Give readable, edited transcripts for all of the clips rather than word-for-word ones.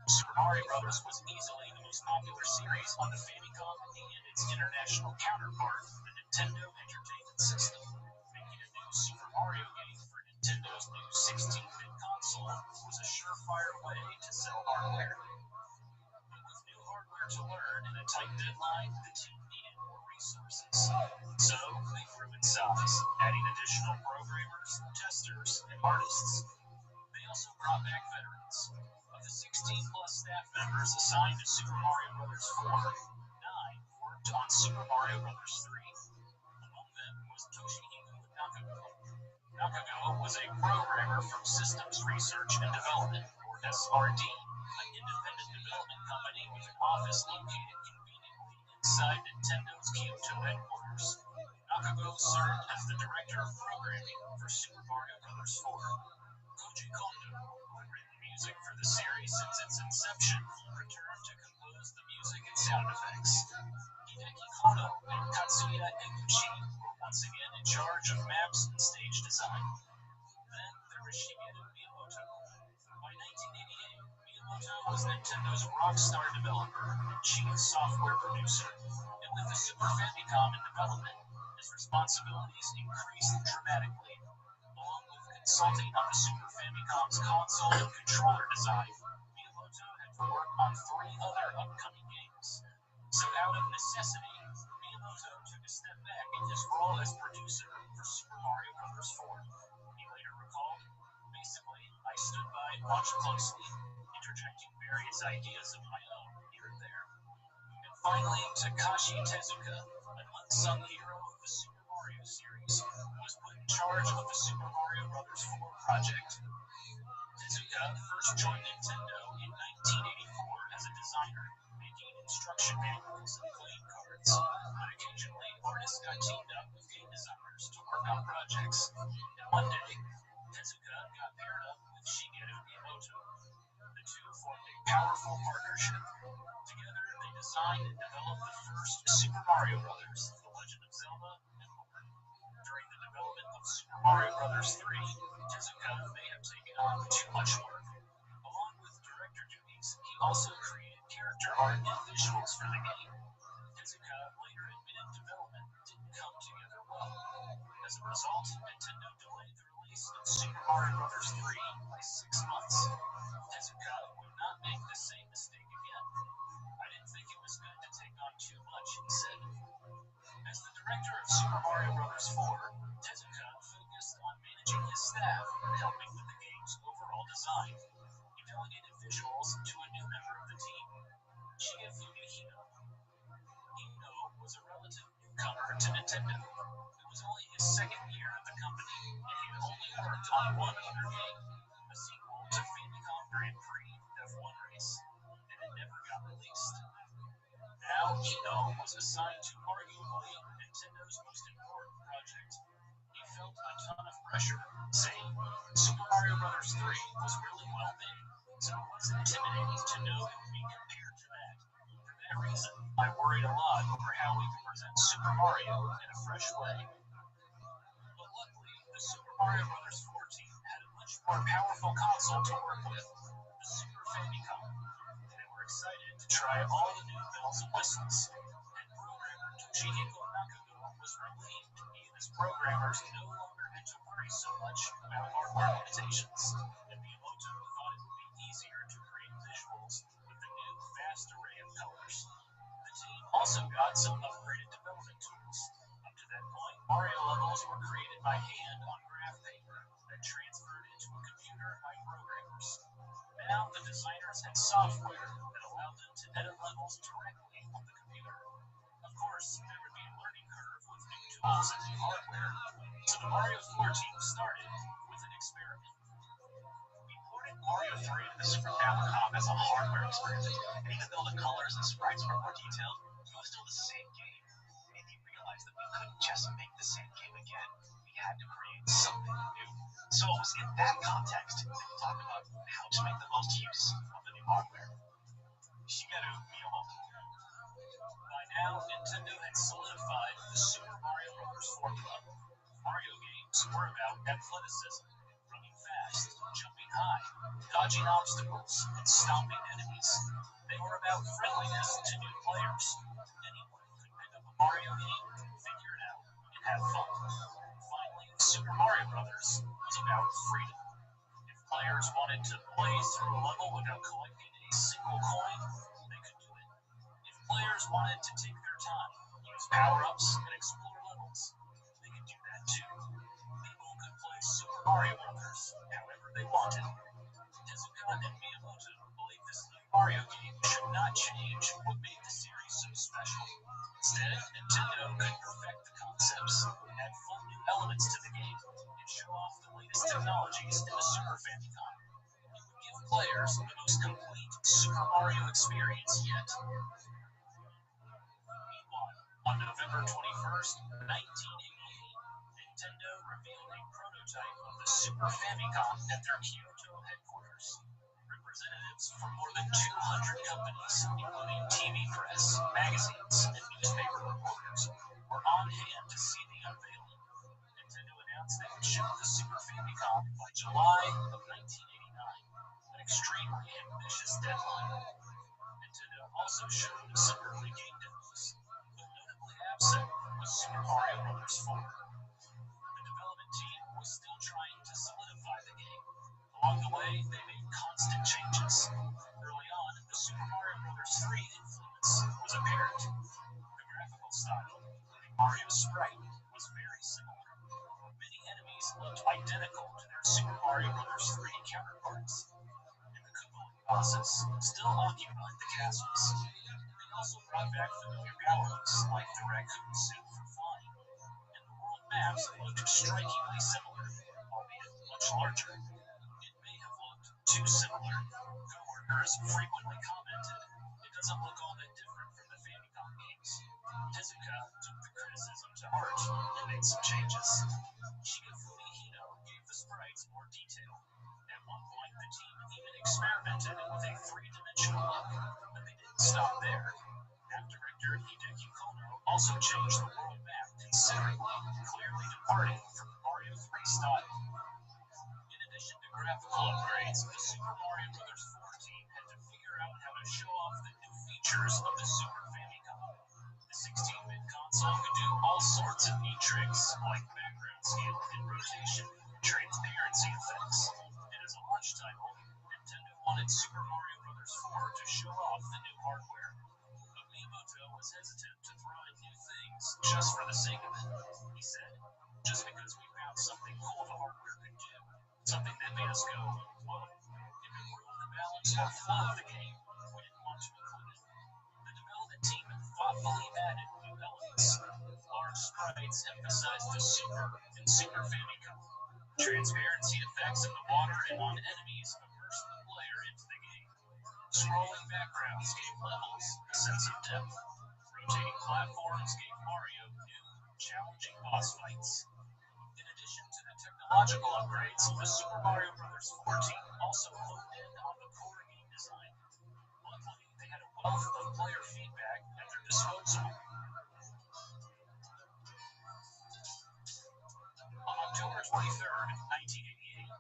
Super Mario Bros. Was easily the most popular series on the Famicom and its international counterpart, the Nintendo Entertainment System. Making a new Super Mario game for Nintendo's new 16-bit console was a surefire way to sell hardware. But with new hardware to learn and a tight deadline, the team needed more resources. So they grew in size, adding additional programmers, testers, and artists. They also brought back veterans. Of the 16-plus staff members assigned to Super Mario Bros. 4, 9 worked on Super Mario Bros. 3. Among them was Toshihiko Nakago. Nakago was a programmer from Systems Research and Development, or SRD, an independent development company with an office located conveniently inside Nintendo's Kyoto headquarters. Nakago served as the director of programming for Super Mario Bros. 4. Koji Kondo, who had written music for the series since its inception, returned to compose the music and sound effects. Hideki Kono and Katsuya Eguchi were once again in charge of maps and stage design. Then there was Shigeru Miyamoto. By 1988, Miyamoto was Nintendo's rockstar developer and chief software producer, and with the Super Famicom in development, his responsibilities increased dramatically. Along with consulting on the Super Famicom's console and controller design, Miyamoto had to work on 3 other upcoming games. So out of necessity, Miyamoto took a step back in his role as producer for Super Mario Bros. 4. He later recalled, "Basically, I stood by and watched closely, interjecting various ideas of my own here and there." And finally, Takashi Tezuka, an unsung hero of the Super Mario series, was put in charge of the Super Mario Bros. 4 project. Tezuka first joined Nintendo in 1984 as a designer, making instruction manuals and playing cards, but occasionally artists got teamed up with game designers to work on projects. And one day, Tezuka got paired up with Shigeru Miyamoto. The two formed a powerful partnership. Together, they designed and developed the first Super Mario Bros., The Legend of Zelda, and more. During the development of Super Mario Bros. 3, Tezuka may have taken on too much work. Along with director duties, he also created character art and visuals for the game. Tezuka later admitted development didn't come together well. As a result, Nintendo delayed the release of Super Mario Bros. 3 by 6 months. Tezuka would not make the same mistake again. "I didn't think it was good to take on too much," he said. As the director of Super Mario Bros. 4, Tezuka focused on managing his staff and helping with the game's overall design. He delegated visuals to a new member of the team, Shigefumi Hino. Hino was a relative newcomer to Nintendo. It was only his second year at the company, and he had only worked on one other game, a sequel to Famicom Grand Prix F1 Race, and it never got released. Now Hino was assigned to arguably Nintendo's most important project. He felt a ton of pressure, saying, "Super Mario Bros. 3 was really well made, so it was intimidating to know it would be compared to that. For that reason, I worried a lot over how we could present Super Mario in a fresh way." But luckily, the Super Mario Bros. 4 team had a much more powerful console to work with, the Super Famicom. They were excited to try all the new bells and whistles, and programmer Toshihiko Nakago was relieved he and his programmers no longer had to worry so much about hardware limitations, and Miyamoto thought it would be easier to create visuals with the new vast array of colors. The team also got some upgraded development tools. Up to that point, Mario levels were created by hand on graph paper, then transferred into a computer by programmers. Now the designers had software that allowed them to edit levels directly on the computer. Of course, there would be a learning curve with new tools and new hardware, so the Mario 4 team started with an experiment. We ported Mario 3 to the Super Famicom as a hardware experiment, and even though the colors and sprites were more detailed, it was still the same game. And we realized that we couldn't just make the same game again. We had to create something new. So it was in that context that we talked about how to make the most use of the new hardware. Shigeru Miyamoto. By now, Nintendo had solidified the Super Mario Bros. formula. Mario games were about athleticism, running fast, fast, jumping high, dodging obstacles, and stomping enemies. They were about friendliness to new players. Anyone could pick up a Mario game, figure it out, and have fun. Finally, Super Mario Bros. Was about freedom. If players wanted to play through a level without collecting a single coin, they could do it. If players wanted to take their time, use power-ups, and explore levels, they could do that too. People could play Super Mario Bros. However they wanted. Tezuka and Miyamoto believe this new Mario game should not change what made the series so special. Instead, Nintendo could perfect the concepts, add fun new elements to the game, and show off the latest technologies in the Super Famicom. It would give players the most complete Super Mario experience yet. Meanwhile, on November 21st, 1988, Nintendo revealed a prototype of the Super Famicom at their Kyoto headquarters. Representatives from more than 200 companies, including TV press, magazines, and newspaper reporters, were on hand to see the unveiling. Nintendo announced they would ship the Super Famicom by July of 1989, an extremely ambitious deadline. Nintendo also showed some early game demos, but notably absent was Super Mario Bros. 4. The development team was still trying to solidify the game. Along the way, they made constant changes. Early on, the Super Mario Bros. 3 influence was apparent. The graphical style, including Mario's sprite, was very similar. Many enemies looked identical to their Super Mario Bros. 3 counterparts. And the Koopa bosses still occupied the castles. They also brought back familiar power-ups like the raccoon suit for flying, and the world maps looked strikingly similar, albeit much larger. It may have looked too similar. Coworkers frequently commented, "It doesn't look all that different from the Famicom games." Tezuka took the criticism to heart and made some changes. Shigefumi Hino gave the sprites more detail. At one point, the team even experimented with a three-dimensional look, but they didn't stop there. App director Hideki Kono also changed the world map considerably, clearly departing from the Mario 3 style. In addition to graphical upgrades, the Super Mario Bros. 4 team had to figure out how to show off the new features of the Super Famicom. The 16-bit console could do all sorts of neat tricks, like background scale and rotation, transparency effects. And as a launch title, Nintendo wanted Super Mario Bros. 4 to show off the new hardware. But Miyamoto was hesitant to throw in new things just for the sake of it. He said, "Just because we found something cool the hardware could do, something that made us go, whoa, if it ruined the balance or flow of the game, we didn't want to include it." The development team thoughtfully added new elements. Large sprites emphasized the Super and Super Famicom. Transparency effects in the water and on enemies immersed the player into the game. Scrolling backgrounds gave levels a sense of depth. Rotating platforms gave Mario new, challenging boss fights. In addition to the technological upgrades, the Super Mario Bros. 4 team also honed in on the core game design. Luckily, they had a wealth of player feedback at their disposal. On October 23rd, 1988,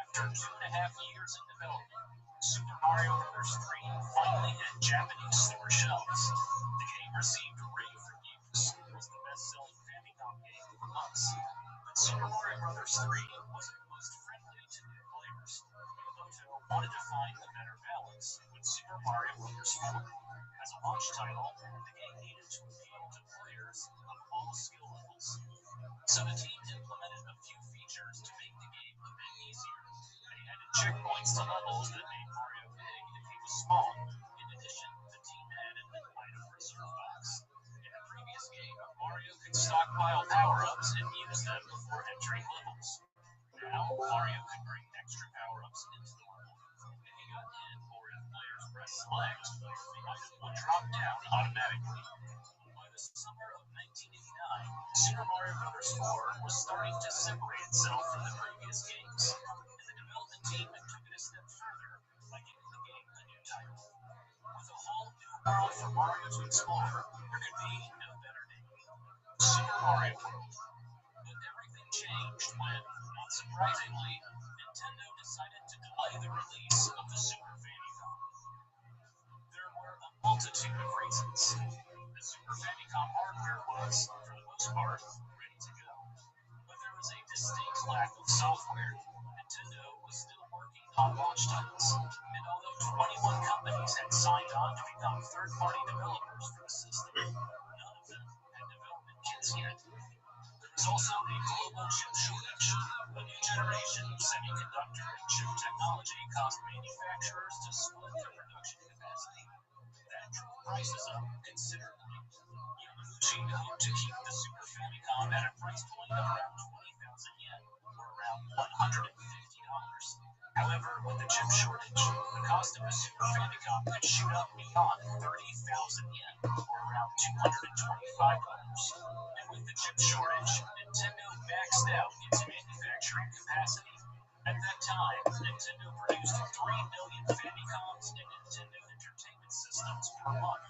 after 2.5 years in development, Super Mario Bros. 3 finally hit Japanese store shelves. The game received rave reviews and was the best-selling Famicom game for months. But Super Mario Bros. 3 wasn't the most friendly to new players. Miyamoto wanted to find a better balance with Super Mario Bros. 4. As a launch title, the game needed to appeal to players of all skill levels. So the team implemented a few features to make the game a bit easier. They added checkpoints to levels that made Mario big if he was small. In addition, the team added an item reserve box. In the previous game, Mario could stockpile power-ups and use them before entering levels. Now, Mario could bring extra power-ups into the level. If he got hit or if players pressed select, the item would drop down automatically. By the summer of 1989, Super Mario Bros. 4 was starting to separate itself from the previous games, and the development team took it a step further by giving the game a new title. With a whole new world for Mario to explore, there could be no better name. Super Mario World. But everything changed when, not surprisingly, Nintendo decided to delay the release of the Super Famicom. There were a multitude of reasons. The Super Famicom hardware was, for the most part, ready to go, but there was a distinct lack of software. Nintendo was still working on launch titles, and although 21 companies had signed on to become third-party developers for the system, none of them had development kits yet. There was also a global chip shortage. A new generation of semiconductor and chip technology caused manufacturers to split their production capacity. That drove prices up considerably. Yamauchi hoped to keep the Super Famicom at a price point of around 20,000 yen, or around $150. However, with the chip shortage, the cost of the Super Famicom could shoot up beyond 30,000 yen, or around $225. And with the chip shortage, Nintendo maxed out its manufacturing capacity. At that time, Nintendo produced 3 million Famicoms and Nintendo Entertainment Systems per month.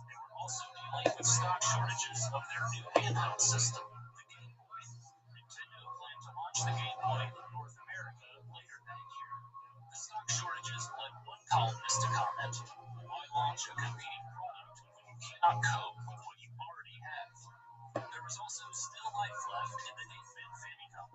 They were also dealing with stock shortages of their new handheld system, the Game Boy. Nintendo planned to launch the Game Boy in North America later that year. The stock shortages led one columnist to comment, "Why launch a competing product when you cannot cope with what you already have?" There was also still life left in the 8-bit Famicom.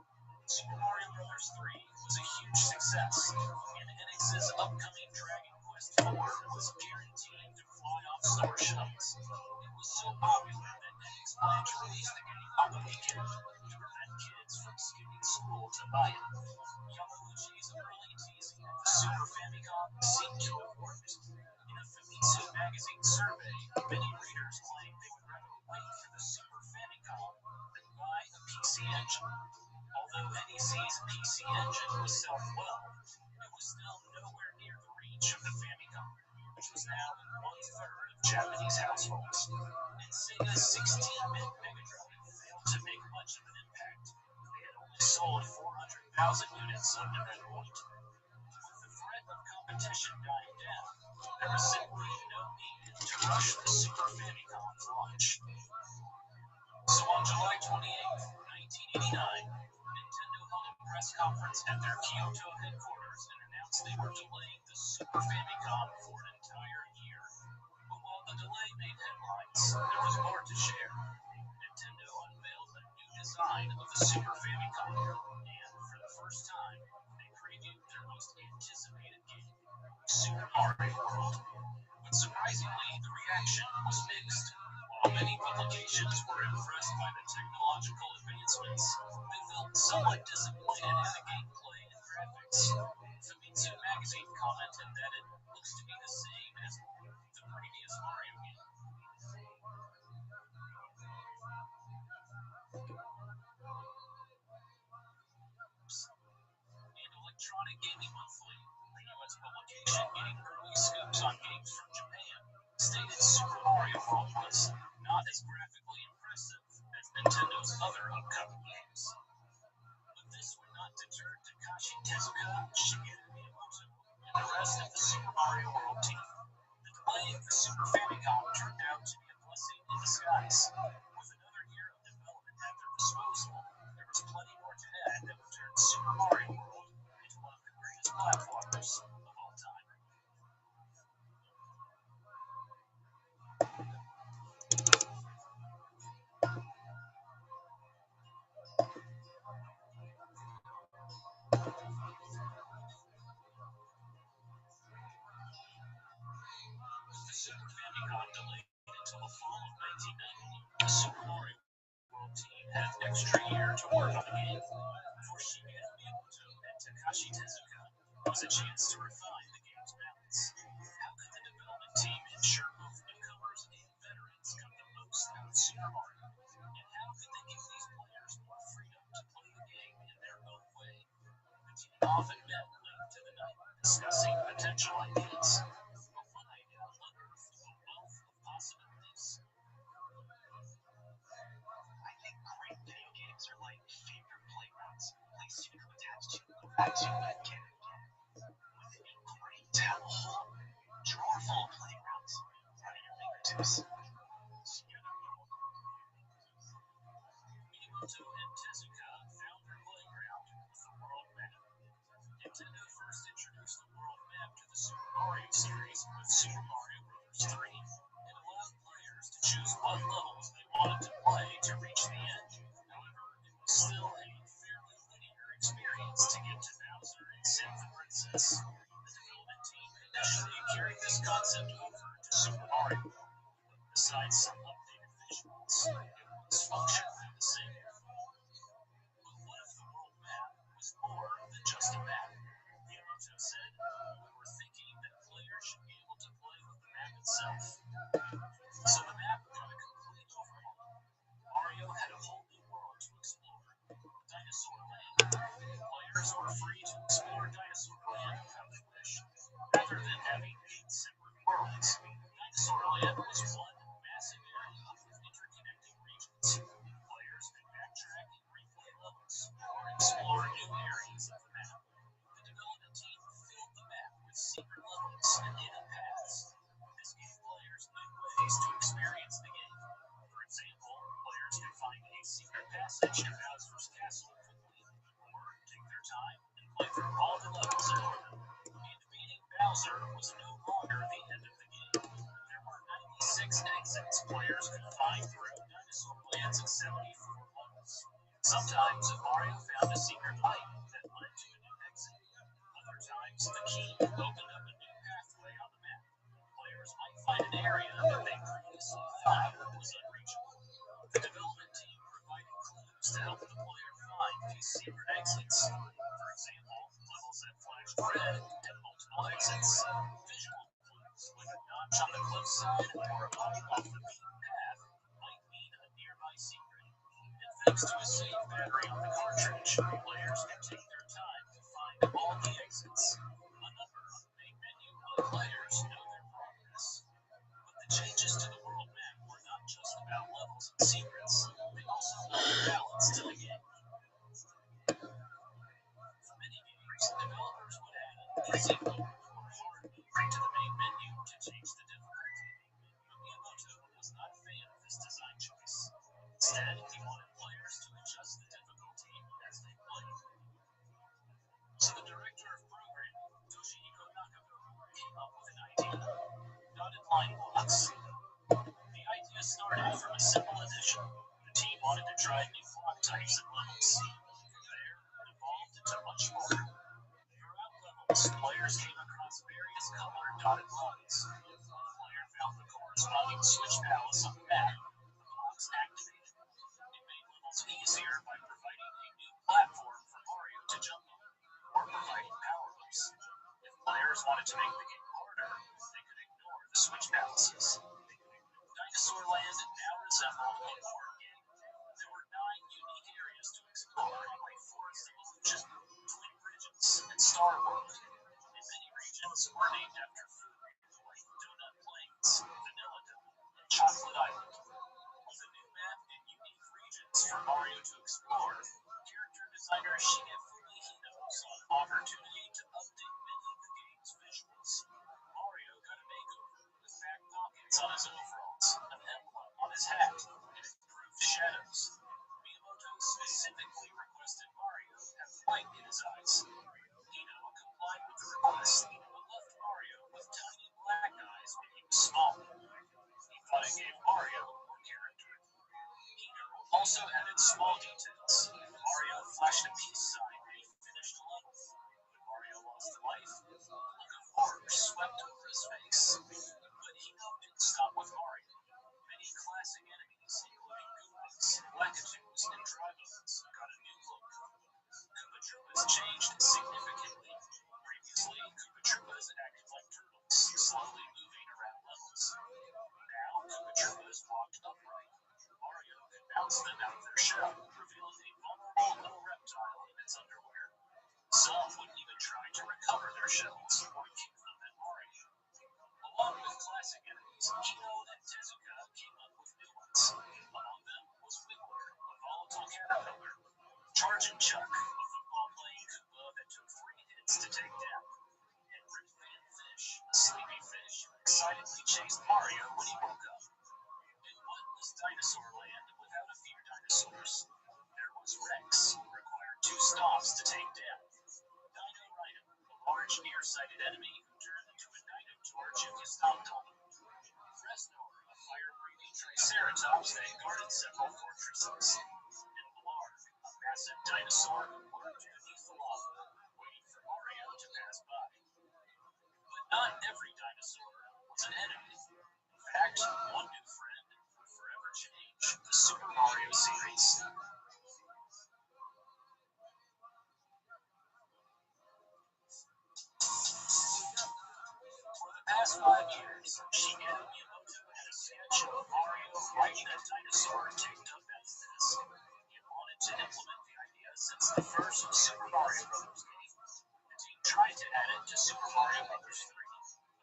Super Mario Bros. 3 was a huge success, and NX's upcoming Dragon Quest IV was guaranteed to fly off store shelves. It was so popular that NX planned to release the game on the weekend to prevent kids from skipping school to buy it. Yamauchi's early teasing of the Super Famicom seemed to have worked. In a Famitsu magazine survey, many readers claimed they would rather wait for the Super Famicom than buy a PC engine. Although NEC's PC engine was selling well, it was still nowhere near the reach of the Famicom, which was now in 1/3 of Japanese households. And Sega's 16-bit Mega Drive failed to make much of an impact. They had only sold 400,000 units up to that point. With the threat of competition dying down, there was simply no need to rush the Super Famicom's launch. So on July 28, 1989, Nintendo held a press conference at their Kyoto headquarters and announced they were delaying the Super Famicom for an entire year. But while the delay made headlines, there was more to share. Nintendo unveiled a new design of the Super Famicom, and for the first time, they previewed their most anticipated game, Super Mario World. But surprisingly, the reaction was mixed. While many publications were impressed by the technological advancements, they felt somewhat disappointed in the gameplay and graphics. Famitsu magazine commented that it looks to be the same as the previous Mario game. And Electronic Gaming Monthly, the US publication getting early scoops on games from Japan, stated Super Mario World was not as graphically impressive as Nintendo's other upcoming games. But this would not deter Takashi Tezuka, Shigeru Miyamoto, and the rest of the Super Mario World team. The delay of the Super Famicom turned out to be a blessing in disguise. With another year of development at their disposal, there was plenty more to add that would turn Super Mario World into one of the greatest platformers of all time. With the Super Famicom delayed until the fall of 1990, the Super Mario World team had an extra year to work on the game. For Shigeru Miyamoto and Takashi Tezuka, it was a chance to refine the game's balance. How could the development team ensure both newcomers and veterans got the most out of Super Mario? And how could they give these players more freedom to play the game in their own way? The team often met late into the night, discussing potential ideas. But one idea unearthed a wealth of possibilities. I think great video games are like favorite playgrounds, places you become attached to, go back to again and again. Wouldn't it be great to have a whole drawer full of playgrounds right at your fingertips? Miyamoto and Tezuka found Nintendo first introduced the world map to the Super Mario series with Super Mario Bros. 3. It allowed players to choose what levels they wanted to play to reach the end. However, it was still a fairly linear experience to get to Bowser and save the princess. The development team initially carried this concept over to Super Mario. Besides some updated visuals, it was functionally the same. But what if the world map was more than just a map? Miyamoto said, "We were thinking that players should be able to play with the map itself." So the map got a complete overhaul. Mario had a whole new world to explore, Dinosaur Land. Players were free to explore Dinosaur Land how they wished. Rather than having 8 separate worlds, Dinosaur Land was one massive area with interconnecting regions. Players could backtrack and replay levels or explore new areas of the map. The development team filled the map with secret levels and hidden paths. This gave players new ways to experience the game. For example, players could find a secret passage to Bowser's castle quickly, or take their time and play through all the levels in order. And beating Bowser was no longer the end of the game. There were 96 exits players could find through Dinosaur Land's 74 levels. Sometimes Mario found a secret light that led to a new exit. Other times, the key opened up a new pathway on the map. Players might find an area that they previously thought was unreachable. The development team provided clues to help the player find these secret exits. For example, levels that flashed red had multiple exits. Visual clues like a notch on the cliffside or a light off the beaten path might mean a nearby secret. And thanks to a save battery on the cartridge, players can take their time to find all the exits. A number on the main menu let players know their progress. But the changes to the world map were not just about levels and secrets, they also added balance to the game. For many games, developers would add an easy mode or hard mode to the main menu to change the difficulty. But Miyamoto was not a fan of this design choice. Instead, he wanted players to adjust the difficulty as they played. So the director of programming, Toshihiko Nakano, came up with an idea: dotted line blocks. The idea started from a simple addition. The team wanted to try new block types and levels. From there, it evolved into much more. Throughout levels, players came across various colored dotted lines. When a player found the corresponding Switch Palace on the map, the blocks activated. It made levels easier by providing a new platform for Mario to jump on, or providing power-ups. If players wanted to make the game harder, they could ignore the Switch Palaces. Dinosaur Land now resembled a board game. There were 9 unique areas to explore, like Forest of Illusion, Twin Bridges, and Star World. And many regions were named after food, like Donut Plains, Vanilla Dome, and Chocolate Island. With a new map and unique regions for Mario to explore, character designer Shigefumi Hino saw an opportunity to update many of the game's visuals. Mario got a makeover with back pockets on his overalls, an emblem on his hat, and improved shadows. Miyamoto specifically requested Mario have light in his eyes. Hino complied with the request, but left Mario with tiny black eyes when he was small. He thought it gave Mario more character. Hino also added small details. Mario flashed a peace sign when he finished a level. When Mario lost a life, a look of horror swept over his face. But Hino didn't stop with Mario. Many classic enemies, including Goombas, Lakitus, and Drybones, got a new look. Koopa Troopas changed significantly. Previously, Koopa Troopas acted like turtles, slowly moving around levels. Now, Koopa Troopas walked upright. Mario could bounce them out of their shell, revealing a vulnerable little reptile in its underwear. Some would even try to recover their shells or kick them at Mario. Along with classic enemies, Hino and Tezuka came up with new ones. Among them was Wiggler, a volatile caterpillar. Charging Chuck, a football-playing Koopa that took 3 hits to take down. And Rip Van Fish, a sleepy fish who excitedly chased Mario when he woke up. And what was Dinosaur Land without a few dinosaurs? There was Rex, who required 2 stops to take down. Dino Rhino, large, nearsighted enemy who turned into a dinosaur Jukistomtom. Fresnor, a fire-breathing triceratops that guarded several fortresses. And Blarg, a massive dinosaur who lurked beneath the lava, waiting for Mario to pass by. But not every dinosaur was an enemy. In fact, one new friend would forever change the Super Mario series. For the past 5 years, Shigeru Miyamoto had a sketch of Mario riding a dinosaur taped up at his desk. He had wanted to implement the idea since the first Super Mario Bros. Game. The team tried to add it to Super Mario Bros. 3,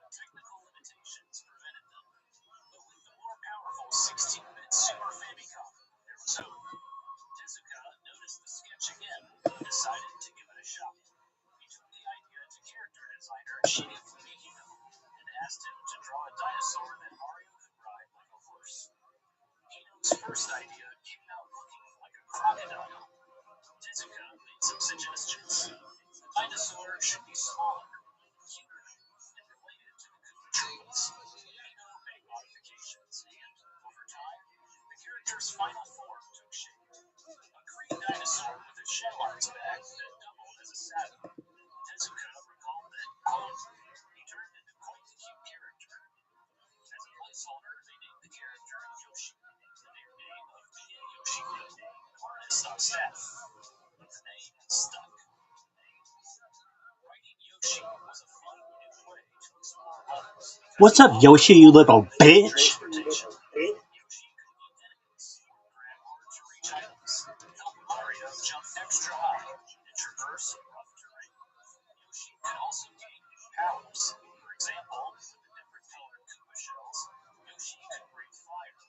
but technical limitations prevented them. But with the more powerful 16-bit Super Famicom, there was hope. Tezuka noticed the sketch again and decided to give it a shot. He took the idea to character designer Shinya Fumihiko and asked him to draw a dinosaur that Mario could ride like a horse. Hino's first idea came out looking like a crocodile. Tezuka made some suggestions. The dinosaur should be smaller, cuter, and related to the Koopa Troopas. Hino made modifications, and over time, the character's final form took shape. A green dinosaur with a shell on its back that doubled as a saddle. Tezuka recalled that, quote, he turned into quite the cute character. As a placeholder, they named the character Yoshi, the nickname of Mie Yoshida, the artist on staff. The name stuck. Writing Yoshi was a fun new way to explore levels. What's up, Yoshi, you little bitch? Transportation. Yoshi could eat enemies, grab hard-to-reach items, help Mario jump extra high, and traverse rough terrain. Yoshi could also gain new powers. For example, with the different colored Koopa shells, Yoshi could breathe fire,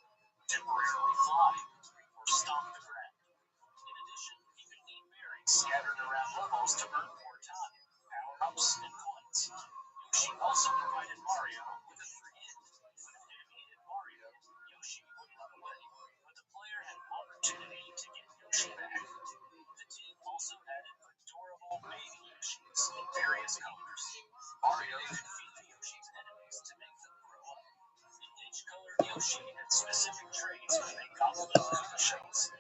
temporarily fly, or stomp the ground. In addition, he could eat berries scattered around levels to earn more time, power-ups, and coins. Yoshi also provided Mario with a free hit. When an enemy hit Mario, Yoshi would run away, but the player had an opportunity to get Yoshi back. The team also added adorable baby Yoshis in various colors. Mario could feed the Yoshi's enemies to make them grow up. And each colored Yoshi had specific traits when they gobbled up Koopa shells.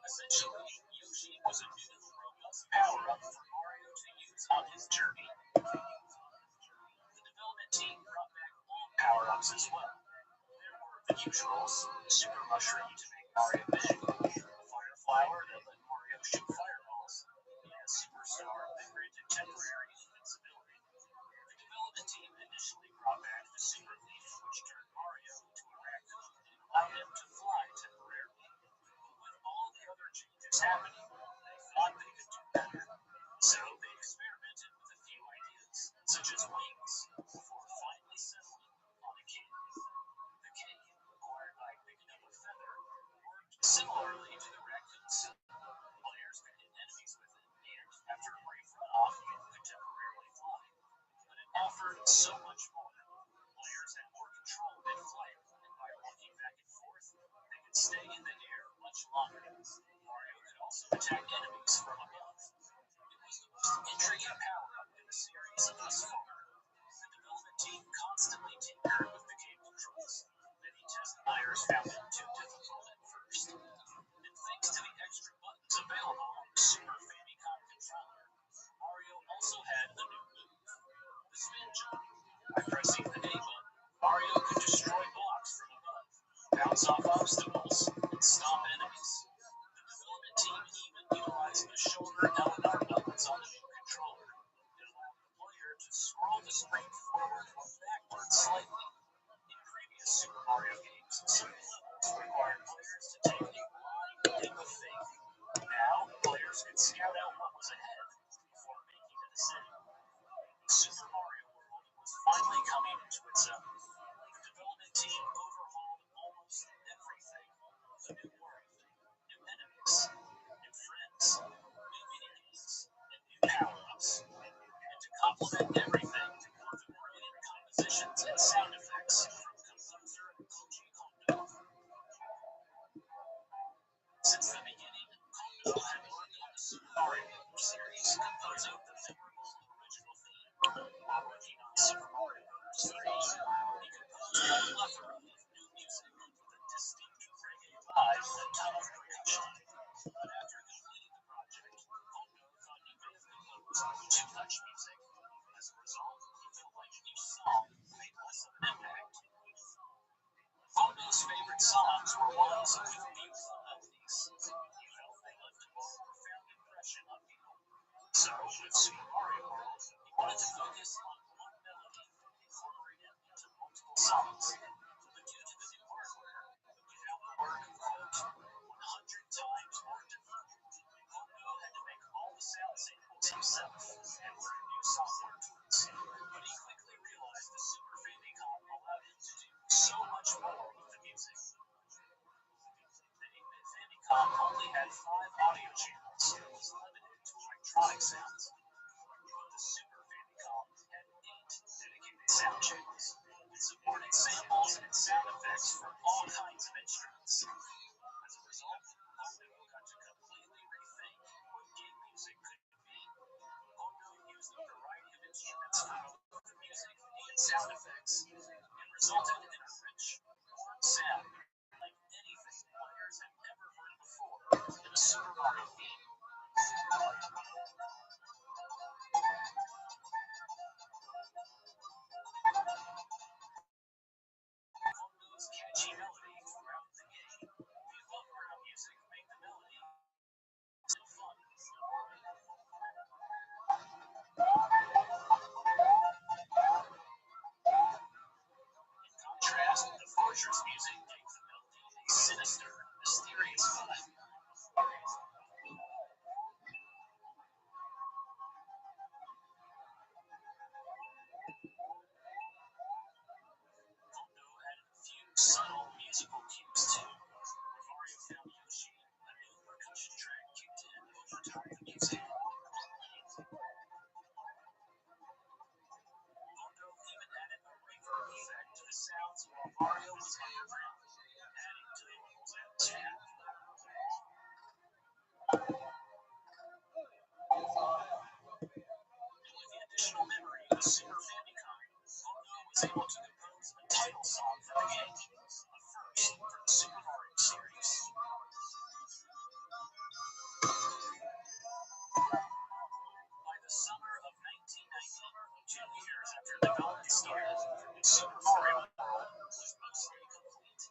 Essentially, Yoshi was a new, robust power-up for Mario to use on his journey. The development team brought back old power-ups as well. There were the usuals, Super Mushroom to make Mario big, a Fire Flower that let Mario shoot fireballs, and a Superstar that granted temporary invincibility. The development team initially brought back the Super Leaf, which turned Mario into a raccoon and allowed him to fly temporarily. But with all the other changes happening, they thought they could do better. So they experimented with a few ideas, such as wings, before finally settling on a cape. The cape, acquired by picking up a feather, worked similarly to the raccoon suit. Players could hit enemies with it, and after a brief runoff, could temporarily fly. But it offered so much more. Players had more control mid-flight, and by walking back and forth, they could stay in the air much longer. Mario could also attack enemies from above. It was the most intricate power-up in the series thus far. The development team constantly tinkered with the game controls. Many test players found it too difficult at first. And thanks to the extra buttons available on the Super Famicom controller, Mario also had a new move, the spin jump. By pressing the A button, Mario could destroy blocks from above, bounce off obstacles, and stomp enemies. The development team even utilized the shoulder L and R buttons on the new controller. It allowed the player to scroll the screen forward or backward slightly. In previous Super Mario games, some levels required players to take a blind leap of faith. Now, players could scout out what was ahead before making a decision. Super Mario World was finally coming into its own. The development team overhauled almost everything. A new world, new enemies, new friends, new minigames, and new power-ups. And to complement everything were the brilliant compositions and sound effects from composer Koji Kondo. Since the beginning, Kondo had worked on the Super Mario series, composing the memorable original theme. songs. But due to the new hardware, without the work of quote 100 times more difficult, Hondo had to make all the sound samples himself and learn new software tools. But he quickly realized the Super Famicom allowed him to do so much more with the music. The 8-bit Famicom only had 5 audio channels and was limited to electronic sounds. But the Super Famicom had 8 dedicated sound channels. It supported samples and sound effects from all kinds of instruments. As a result, Hondo got to completely rethink what game music could be. Hondo used a variety of instruments for both the music and sound effects, and resulted in a rich, warm sound like anything players had ever heard before in a Super Mario game. Hondo's catchy melody throughout the game, the background music made the melody still fun. In contrast, the Fortress music gave the melody a sinister, mysterious vibe. Hondo had a few subtle musical cues too. When Mario found Yoshi, a new percussion track kicked in over top the music. Hondo even added a reverb effect to the sounds while Mario was underground, adding to the world's atmosphere. With the additional memory of the Super Famicom, Hondo was able to compose a title song for the game, a first for the Super Mario series. By the summer of 1990, 2 years after development started, Super Mario World was mostly complete.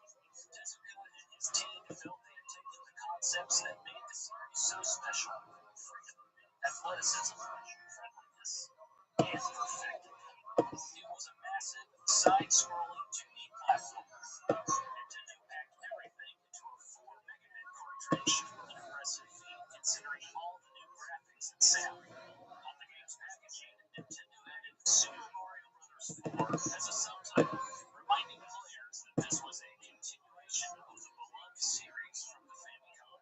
Tezuka and his team felt they had taken the concepts that made the series so special: freedom, athleticism, friendliness, and perfected them. It was a massive, side-scrolling 2D platformer. Nintendo packed everything into a 4-megabit cartridge, an impressive feat considering all the new graphics and sound. On the game's packaging, Nintendo added Super Mario Bros. 4 as a subtitle, reminding players that this was a continuation of the beloved series from the Famicom.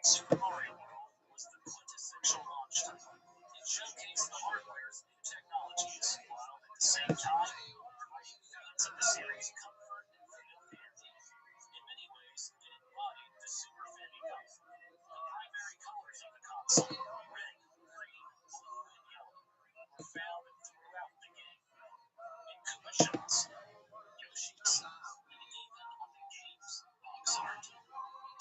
Super Mario World was the quintessential launch title. It showcased the hardware's new technologies, while at the same time providing fans of the series comfort and familiarity. In many ways, it embodied the Super Famicom. The primary colors of the console, red, green, blue, and yellow, were found throughout the game. In Koopa shells, Yoshi's, and even on the game's box art.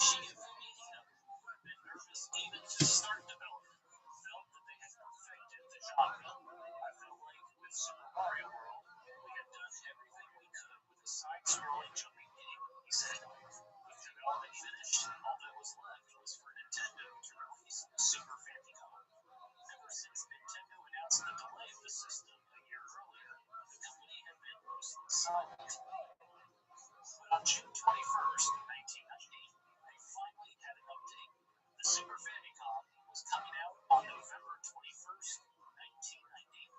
Shigefumi Hina, who had been nervous even to start development, felt that they had perfected the genre. I felt like with Super Mario World, we had done everything we could with a side-scrolling jumping game, he said. With development finished, all that was left was for Nintendo to release the Super Famicom. Ever since Nintendo announced the delay of the system a year earlier, the company had been mostly silent. But on June 21st, 1990, they finally had an update. The Super Famicom was coming out on November 21st, 1990.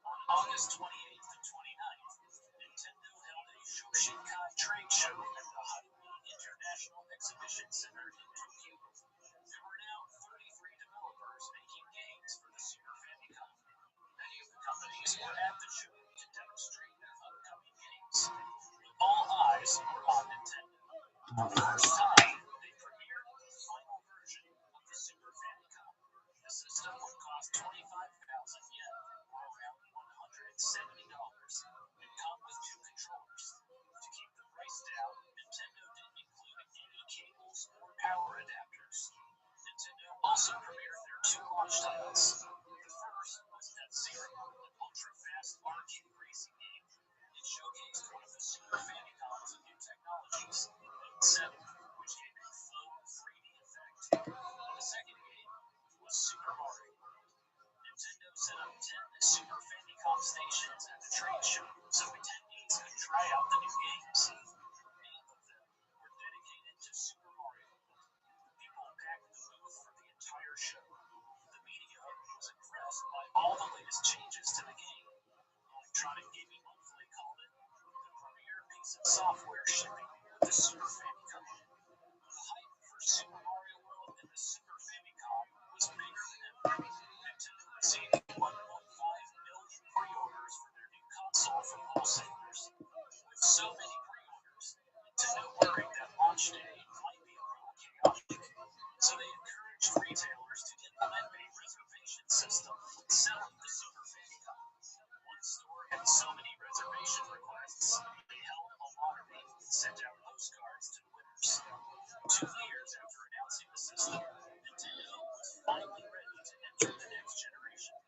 On August 28th and 29th, Nintendo held a Shoshinkai trade show at the Haruhi International Exhibition Center in Tokyo. There were now 33 developers making games for the Super Famicom. Many of the companies were at the show to demonstrate their upcoming games. But all eyes were on Nintendo. For the first time, they premiered the final version of the Super Famicom. The system would cost 25,000 yen, or around $170, and come with 2 controllers. To keep the price down, Nintendo didn't include any cables or power adapters. Nintendo also premiered their 2 launch titles. The first was F-Zero, an ultra-fast arcade racing game. It showcased one of the Super Famicom's new technologies, Mode 7, which gave a full 3D effect. The second game was Super Mario World. Nintendo set up 10 Super Famicom stations at the trade show so attendees could try try out the new games. 8 of them were dedicated to Super Mario. People packed the booth for the entire show. The media was impressed by all the latest changes to the game. Electronic Gaming Monthly called it the premier piece of software shipping with the Super Famicom. The hype for Super Mario World and the Super Famicom was bigger than ever. Nintendo received 1.5 million pre-orders for their new console from wholesalers. With so many pre-orders, Nintendo worried that launch day might be a little chaotic, so they encouraged retailers to implement a reservation system when selling the Super Famicom. One store had so many reservation requests, they held a lottery and sent out postcards to the winners. 2 years after announcing the system, Nintendo was finally ready to enter the next generation.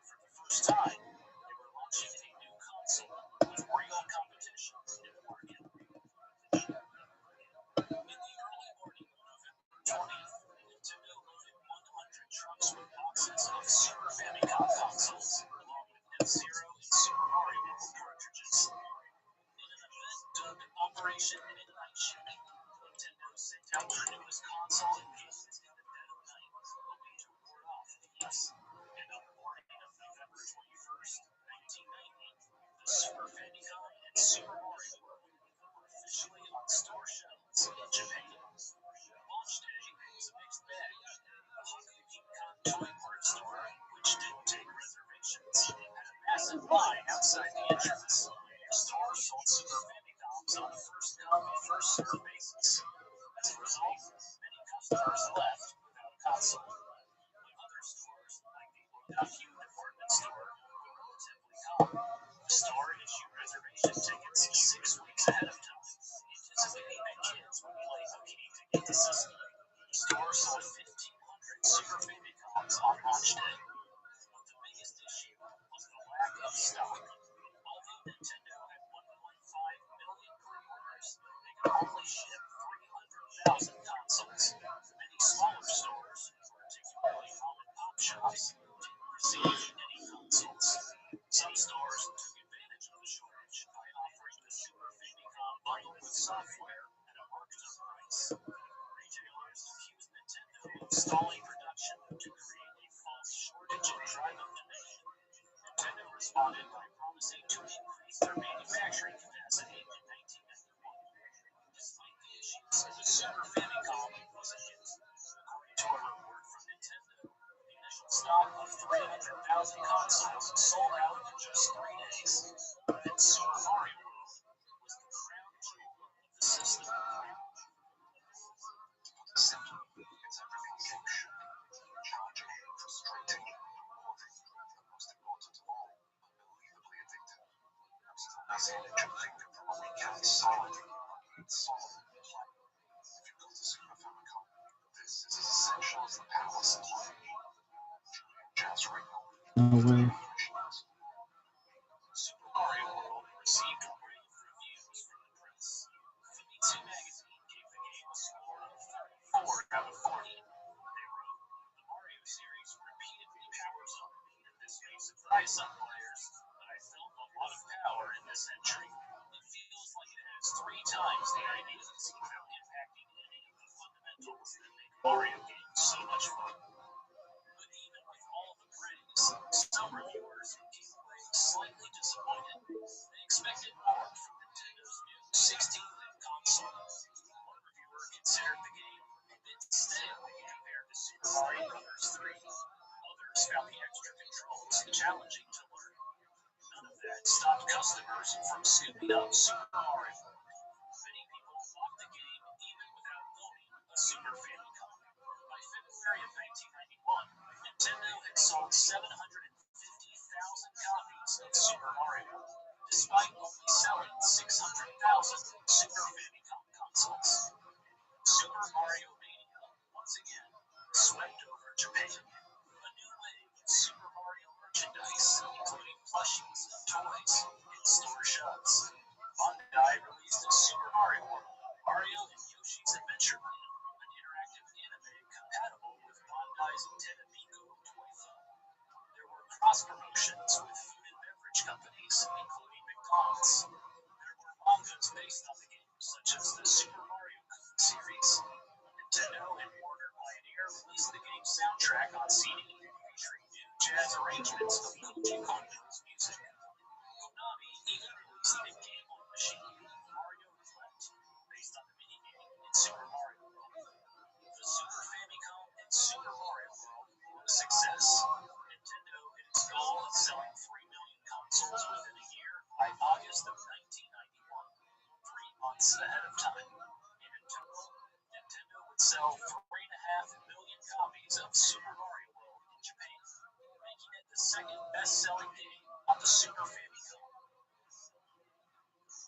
For the first time, they were launching a new console with real competition in the market. In the early morning of November 20th, Nintendo loaded 100 trucks with boxes of Super Famicom consoles, along with F-Zero and Super Mario World cartridges. In an event dubbed Operation Midnight Shipping, Nintendo sent out their newest console and games in the dead of night, hoping to ward off thieves. And on the morning of November 21st, 1990, the Super Famicom and Super Mario World were officially on store shelves in Japan. Launch day was a mixed bag. The Haku Kinkan Toy Parts store, which didn't take reservations, had a massive line outside the entrance. The store sold Super Famicoms on a first-come, first-served basis. As a result, many customers left without a console. But other stores, like the Odafu department store, were relatively calm. The store issued reservation tickets 6 weeks ahead of time, anticipating that kids would play hooky to get the system. The store sold 1,500 Super Famicoms on launch day. But the biggest issue was the lack of stock. Although Nintendo had 1.5 million pre-orders, they could only ship 300,000 consoles. Many smaller stores, particularly mom-and-pop shops, didn't receive any consoles. Some stores took advantage of the shortage by offering the Super Famicom bundled with software at a marked up price. Retailers accused Nintendo of stalling production to create a false shortage and drive up demand. Nintendo responded by promising to increase their manufacturing capacity in 1991. Despite the issues, the Super Famicom was a hit. According to a report from Nintendo, the initial stock of 300,000 consoles sold out in just 3 days, and Super Mario World was the crown jewel of the system. Simply, it's everything game should be. Challenging, frustrating, rewarding, and most important of all, unbelievably addictive. I'm still missing a good finger from a weekend solid play. If you've got a Super Famicom, this is as essential as the power supply. Julian Jazz Radio. No way. Super Mario World received rave reviews from the press. Famitsu magazine gave the game a score of 34 out of 40. They wrote, "The Mario series repeatedly powers up, and this may surprise some players, but I felt a lot of power in this entry. It feels like it has 3 times the ideas without impacting any of the fundamentals that make Mario games so much fun." But even with all the praise, some reviewers came away slightly disappointed. They expected more from Nintendo's new 16-bit console. One reviewer considered the game a bit stale compared to Super Mario Bros. 3. Others found the extra controls challenging to learn. None of that stopped customers from scooping up Super Mario. Many people bought the game even without owning a Super Famicom. By February of 1991, Nintendo had sold 750,000 copies of Super Mario World, despite only selling 600,000 Super Famicom consoles. Super Mario Mania, once again, swept over Japan. A new wave of Super Mario merchandise, including plushies, toys, and store shots. Bandai released Super Mario World, Mario and Yoshi's Adventure Land, an interactive anime compatible with Bandai's Tenabiko toy phone. There were cross promotions with food and beverage companies, including McDonald's. There were features the Super Mario series. Nintendo and Warner Pioneer released the game's soundtrack on CD, featuring new jazz arrangements of Koji Kondo's music. Konami even released a Game Boy machine, Mario Reflect, based on the minigame in Super Mario World. The Super Famicom and Super Mario World were a success. Nintendo hit its goal of selling 3 million consoles within a year by August of 1991, 3 months ahead of time. And in total, Nintendo would sell 3.5 million copies of Super Mario World in Japan, making it the second best-selling game on the Super Famicom.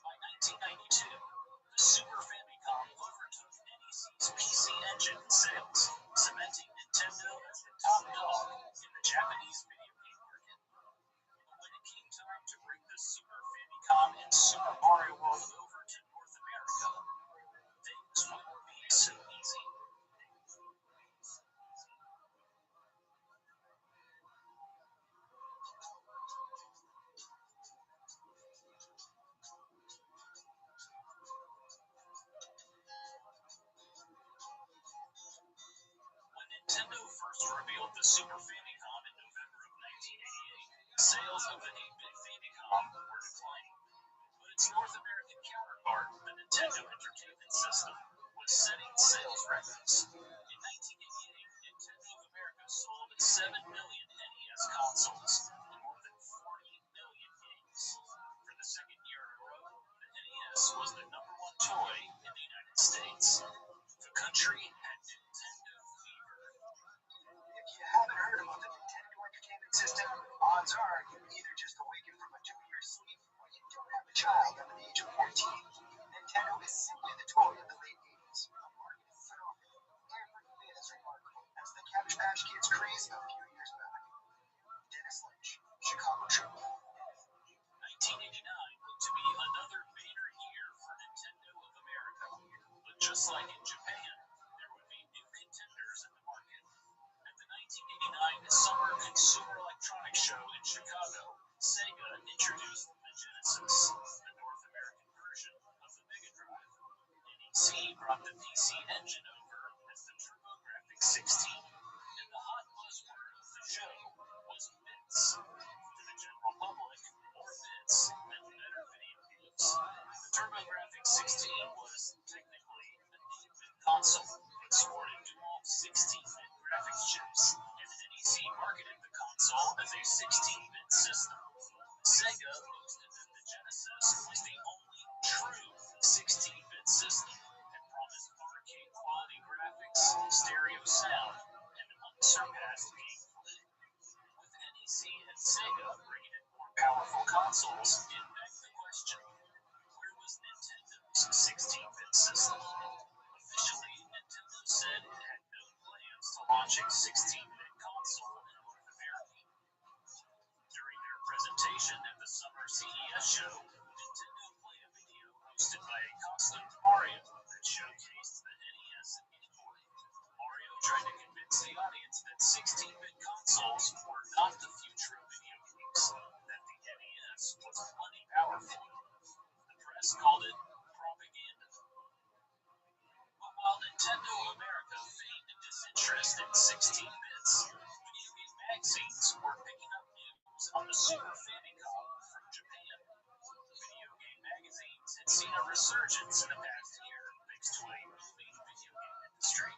By 1992, the Super Famicom overtook NEC's PC Engine in sales, cementing Nintendo as the top dog in the Japanese video game market. But when it came time to bring the Super Famicom and Super Mario World over to North America, things wouldn't be so easy. When Nintendo first revealed the Super Famicom in November of 1988, sales of the 8-bit Famicom were declining, but its North American counterpart, the Nintendo Entertainment System, was setting sales records. In 1988, Nintendo of America sold 7 million NES consoles and more than 40 million games. For the second year in a row, the NES was the #1 toy in the United States. The country had Nintendo fever. If you haven't heard about the Nintendo Entertainment System, odds are you either just awakened from a 2-year sleep or you don't have a child under the age of 14. Nintendo is simply the toy of the late 80s, a marketing phenomenon. Every bit as remarkable as the Cabbage Patch Kids craze a few years back. Dennis Lynch, Chicago Tribune. 1989 looked to be another banner year for Nintendo of America, but just like in Japan, there would be new contenders in the market. At the 1989 Summer Consumer Electronics Show in Chicago, Sega introduced the Genesis, the North American version of the Mega Drive. NEC brought the PC Engine over as the TurboGrafx 16, and the hot buzzword of the show was bits. To the general public, more bits meant better video games. The TurboGrafx 16 was technically an 8-bit console, but sported dual 16-bit graphics chips, and NEC marketed the console as a 16-bit system. Sega boasted that the Genesis was the only true 16-bit system and promised arcade-quality graphics, stereo sound, and unsurpassed gameplay. With NEC and Sega bringing in more powerful consoles, it begged the question, where was Nintendo's 16-bit system? Officially, Nintendo said it had no plans to launch a 16-bit console in North America. During their presentation at the Summer CES show, Nintendo played a video hosted by a costumed Mario that showcased the NES and Game Boy. Mario tried to convince the audience that 16-bit consoles were not the future of video games, that the NES was plenty powerful. The press called it propaganda. But while Nintendo of America feigned disinterest in 16 bits, video game magazines were picking up news on the Super Famicom from Japan. Video game magazines had seen a resurgence in the past year thanks to a booming video game industry.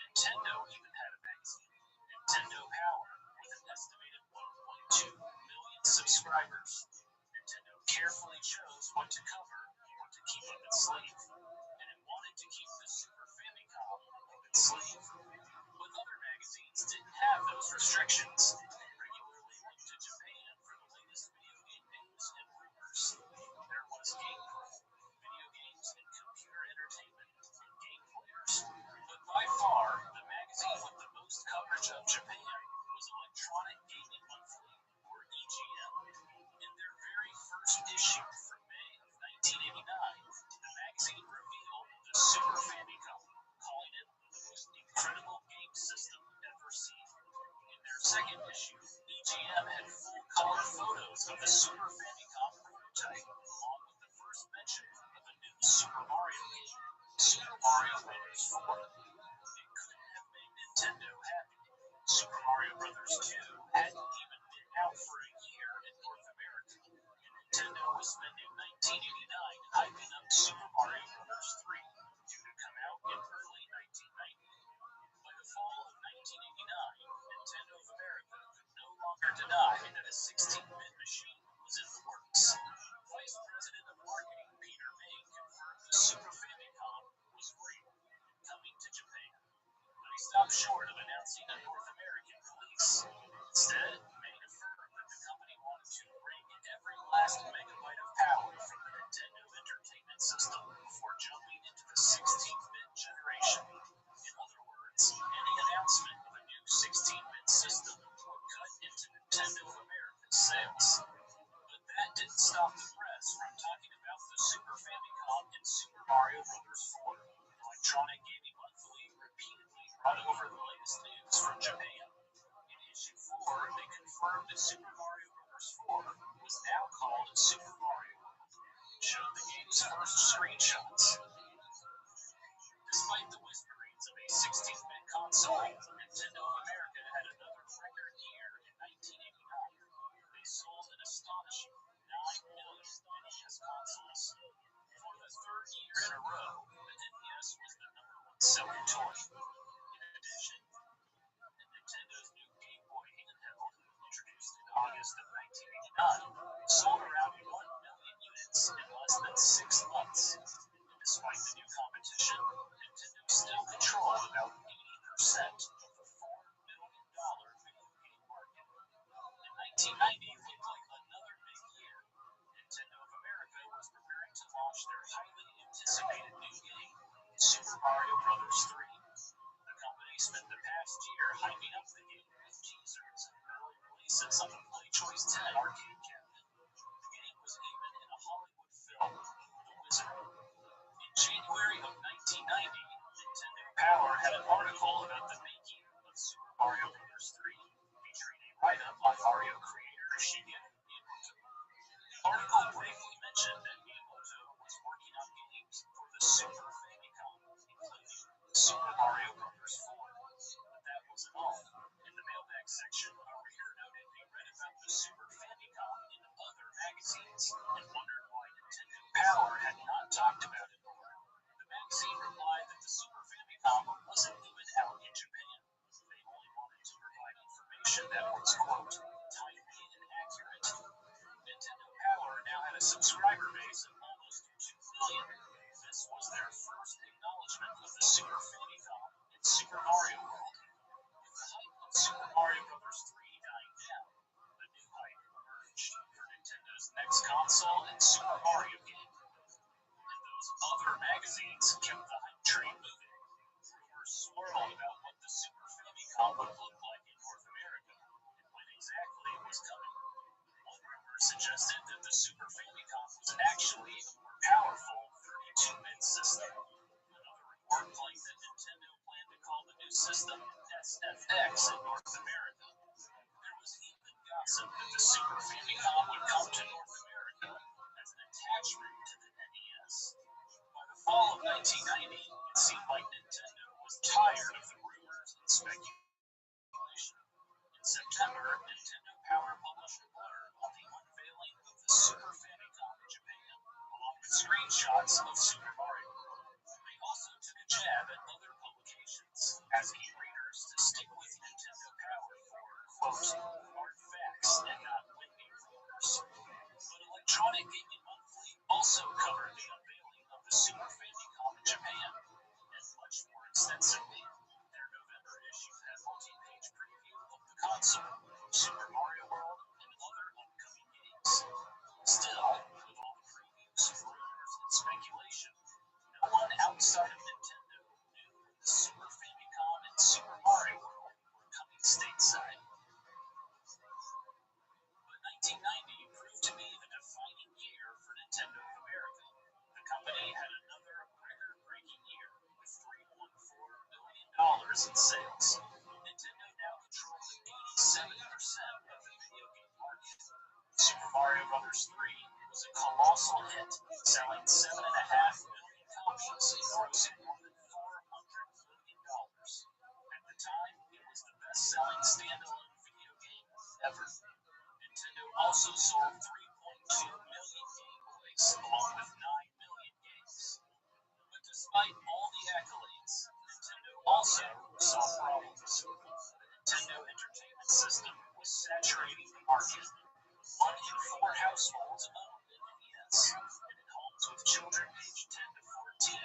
Nintendo even had a magazine, Nintendo Power, with an estimated 1.2 million subscribers. Nintendo carefully chose what to cover and what to keep up its sleeve, and it wanted to keep the Super Famicom up its sleeve. But other magazines didn't have those restrictions. They regularly looked to Japan for the latest video game news and rumors. There was GamePro, video games and computer entertainment, and Game Players. But by far, the magazine with the most coverage of Japan was Electronic Gaming Monthly, or EGM. In their very first issue from May of 1989, the magazine revealed the Super Famicom, calling it the most incredible game system ever seen. In their second issue, EGM had full-color photos of the Super Famicom prototype, along with the first mention of a new Super Mario game, Super Mario Bros. 4. It couldn't have made Nintendo happy. Super Mario Bros. 2 hadn't even been out for a year in North America, and Nintendo was spending $19.89 hyping up Super Mario Bros. 3, due to come out in early 1990. By the fall of 1989, Nintendo of America could no longer deny that a 16-bit machine was in the works. Vice President of Marketing Peter May confirmed the Super Famicom was real and coming to Japan, but he stopped short of announcing a North American release. Instead, May affirmed that the company wanted to wring every last megabyte of power from the Nintendo Entertainment System before jumping into the 16-bit generation. In other words, any announcement of a new 16-bit system would cut into Nintendo of America's sales. But that didn't stop the press from talking about the Super Famicom and Super Mario Bros. 4. Electronic Gaming Monthly repeatedly brought over the latest news from Japan. In issue 4, they confirmed that Super Mario Bros. 4 was now called Super Mario World, and showed the game's first screenshots. Despite the whisperings of a 16-bit console, Nintendo of America had another record year in 1989. They sold an astonishing 9 million NES consoles. For the third year in a row, the NES was the #1 selling toy. In addition, Nintendo's new Game Boy handheld, introduced in August of 1989, sold around 1 million units in less than 6 months. And despite the new competition, Nintendo still controlled about 80% of the $4 billion video game market. In 1990 looked like another big year. Nintendo of America was preparing to launch their highly anticipated new game, Super Mario Bros. 3. The company spent the past year hyping up the game with teasers and early releases on the PlayChoice 10 arcade cabinet. The game was even in a Hollywood film, The Wizard. In January of 1990, Nintendo Power had an article about the making of Super Mario Bros. 3, featuring a write-up on Mario creator Shigeru Miyamoto. The article briefly mentioned that Miyamoto was working on games for the Super Famicom, including Super Mario Bros. 4. But that wasn't all. In the mailbag section, a reader noted they read about the Super Famicom in other magazines and wondered why Nintendo Power had not talked about it more. The magazine replied that the Super Famicom wasn't even out in Japan. They only wanted to provide information that was, quote, timely and accurate. Nintendo Power now had a subscriber base of almost 2 million. This was their first acknowledgement of the Super Famicom in Super Mario World. With the hype of Super Mario Bros. 3 dying down, a new hype emerged for Nintendo's next console and Super Mario game. And those other magazines kept the hype train moving. Rumors swirled about what the Super Famicom would look like in North America, and when exactly it was coming. One rumor suggested that the Super Famicom was actually a more powerful 32-bit system. Another report claimed that Nintendo planned to call the new system SFX in North America. There was even gossip that the Super Famicom would come to North America as an attachment to the NES. By the fall of 1990, it seemed like Nintendo was tired of the rumors and speculation. In September, Nintendo Power published a blurb on the unveiling of the Super Famicom in Japan, along with screenshots of Super Mario World. They also took a jab at other publications, asking readers to stick with Nintendo Power for, quote, hard facts and not windy rumors. But Electronic Gaming Monthly also covered the unveiling of the Super Famicom in Japan, and much more extensively. Their November issue had multi-page preview of the console, Super Mario World, and other upcoming games. Still, with all the previews, rumors, and speculation, no one outside of Nintendo knew when the Super Famicom and Super Mario World were coming stateside. But 1990 proved to be the defining year for Nintendo of America. The company had another record-breaking year with $3.4 billion in sales. Nintendo now controls 87% of the video game market. Super Mario Bros. 3 was a colossal hit, selling 7.5 million with 9 million games. But despite all the accolades, Nintendo also saw problems. The Nintendo Entertainment System was saturating the market. 1 in 4 households owned an NES, and in homes with children aged 10 to 14,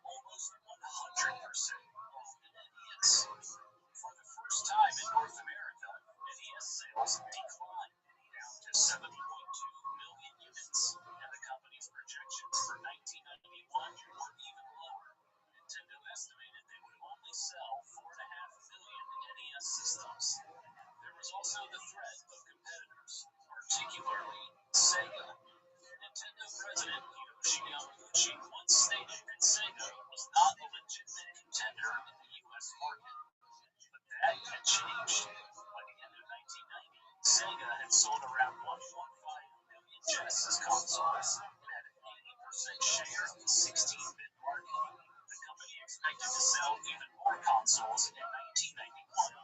almost 100% owned an NES. For the first time in North America, NES sales declined down to 7.2 million units, and the company's projections for 1991 were even lower. Nintendo estimated they would only sell 4.5 million NES systems. There was also the threat of competitors, particularly Sega. Nintendo president Hiroshi Yamauchi once stated that Sega was not a legitimate contender in the U.S. market. But that had changed. By the end of 1990, Sega had sold around 1.5 million Genesis consoles and had an 80% share of the 16-bit market. The company expected to sell even more consoles in 1991.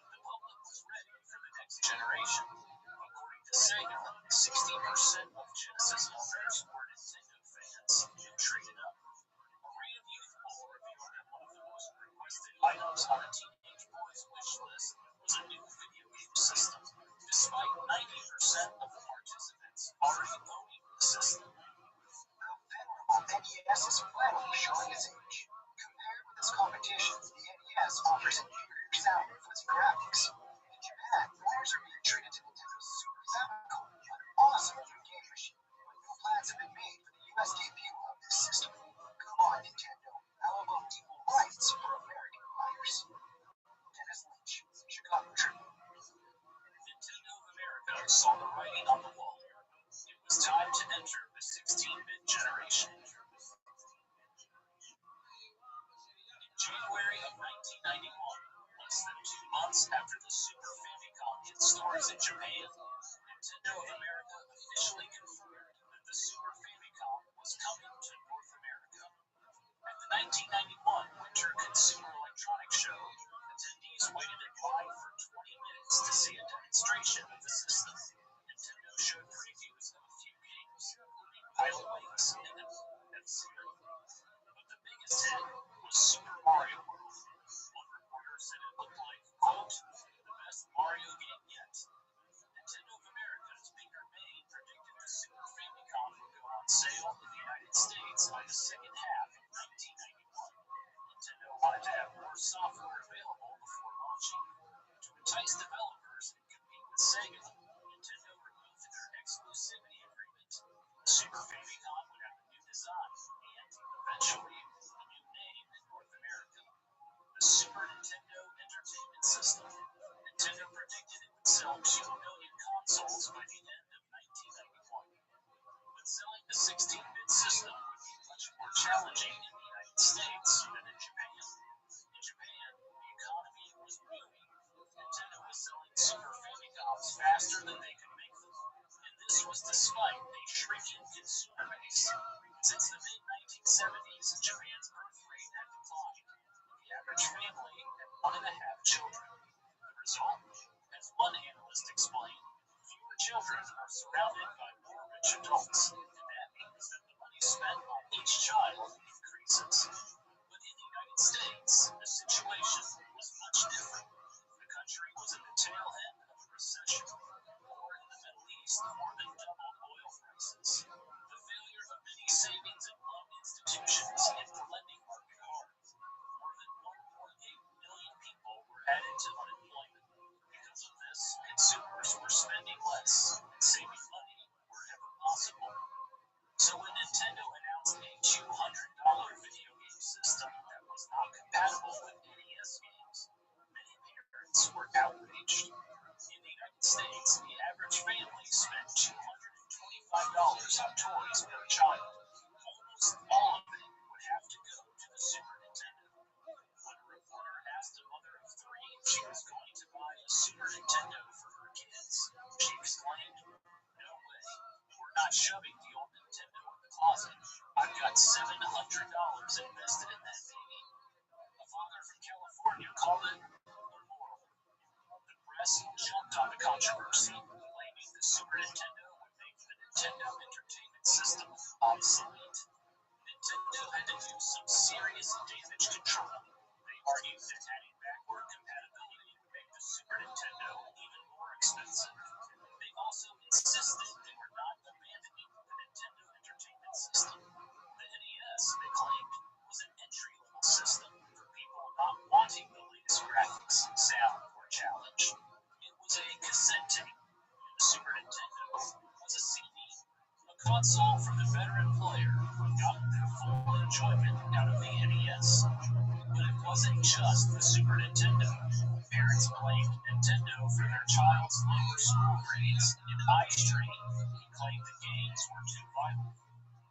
The public was ready for the next generation. According to Sega, 60% of Genesis owners were Nintendo fans who traded up. A rate of youth poll revealed that one of the most requested items on a teenage boy's wish list was a new video game system, despite 90% of the participants already owning the system. The NES is finally showing its age. Compared with its competition, the NES offers inferior sound and fuzzy graphics. In Japan, players are being treated to Nintendo's Super Famicom, an awesome new game machine, but no plans have been made for the US debut of this system. Come on, Nintendo. How about equal rights for American buyers? Dennis Lynch, Chicago Tribune. Nintendo of America saw the writing on the wall. It was time to enter the 16-bit generation. In January of 1991, less than 2 months after the Super Famicom hit stores in Japan, Nintendo of America officially confirmed that the Super Famicom was coming to North America. At the 1991 Winter Consumer Electronics Show, attendees waited in line for 20 minutes to see a demonstration of the system. Nintendo showed previews of a few games, including Pilot Wings and F-Zero. But the biggest hit was Super Mario World. One reporter said it looked like, quote, the best Mario game yet. Nintendo of America's Peter May predicted the Super Famicom would go on sale in the United States by the second half of 1991. Nintendo wanted to have more software available before launching. To entice developers and compete with Sega, Nintendo removed their exclusivity agreement. The Super Famicom would have a new design and, eventually, a new name in North America. The Super Nintendo Entertainment System. Nintendo predicted it would sell 2 million consoles by the end of 1991. But selling the 16-bit system would be much more challenging in the United States than in Japan. In Japan, the economy was booming. Nintendo was selling Super Famicoms faster than they could make them. And this was despite a shrinking consumer base. Since the mid-1970s, Japan's birth rate had declined. The average family had 1.5 children. The result, as one analyst explained, fewer children are surrounded by more rich adults, and that means that the money spent on each child increases. But in the United States, the situation was much different. The country was at the tail end of a recession. War in the Middle East more than doubled oil prices. The failure of many savings and loan institutions hit the lending market hard. More than 1.8 million people were added to unemployment. Because of this, consumers were spending less and saving money wherever possible. So when Nintendo announced a $200 video game system that was not compatible with NES games, many parents were outraged. In the United States, the average family spent $225 on toys per child. Almost all of it would have to go to the Super Nintendo. When a reporter asked a mother of 3 if she was going to buy a Super Nintendo for her kids, she exclaimed, "No way. We're not shoving the old Nintendo in the closet. I've got $700 invested in that baby." A father from California called it immoral. The press jumped on the controversy, claiming the Super Nintendo would make the Nintendo Entertainment System obsolete. Nintendo had to do some serious damage control. They argued that adding backward compatibility would make the Super Nintendo even more expensive. They also insisted they were not abandoning the Nintendo Entertainment System. The NES, they claimed, was an entry-level system for people not wanting the latest graphics, sound, or challenge. It was a cassette tape. The Super Nintendo was a CD, a console for the veteran player who had gotten their full enjoyment out of the NES. But it wasn't just the Super Nintendo. Parents blamed Nintendo for their child's lower school grades and eye strain and claimed the games were too violent.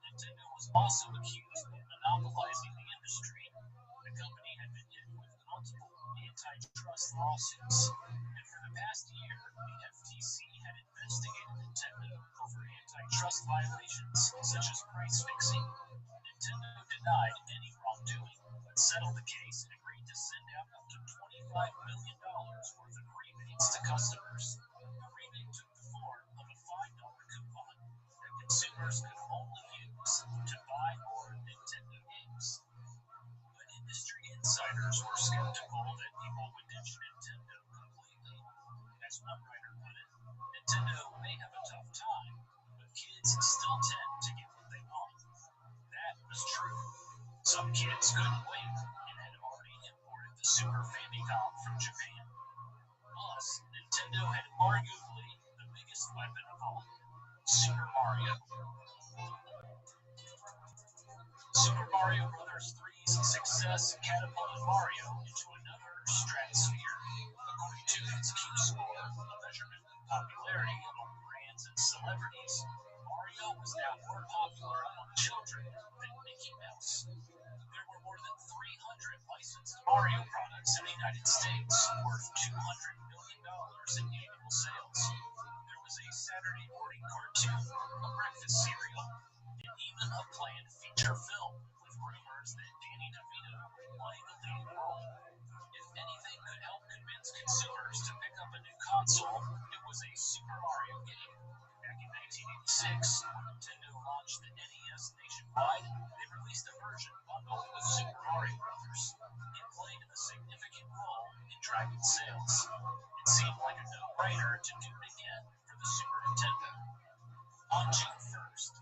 Nintendo was also accused of monopolizing the industry. The company had been hit with multiple antitrust lawsuits, and for the past year, the FTC had investigated Nintendo over antitrust violations such as price fixing. Nintendo denied any wrongdoing, but settled the case and agreed to send out up to $25 million worth of rebates to customers. The rebate took the form of a $5 coupon that consumers could only use to buy more Nintendo games. But industry insiders were skeptical that people would ditch Nintendo completely. As one writer put it, Nintendo may have a tough time, but kids still tend to get what they want. That was true. Some kids couldn't wait and had already imported the Super Famicom from Japan. Plus, Nintendo had arguably the biggest weapon of all, Super Mario. Super Mario Bros. 3's success catapulted Mario into another stratosphere. According to its Q-score, a measurement of popularity among brands and celebrities, Mario was now more popular among children than Mickey Mouse. There were more than 300 licensed Mario products in the United States, worth $200 million in annual sales. There was a Saturday morning cartoon, a breakfast cereal, and even a planned feature film with rumors that Danny DeVito would play the lead role. If anything could help convince consumers to pick up a new console, it was a Super Mario game. Back in 1986, when Nintendo launched the NES nationwide, they released a version bundled with Super Mario Bros. It played a significant role in driving sales. It seemed like a no-brainer to do it again for the Super Nintendo. On June 1st,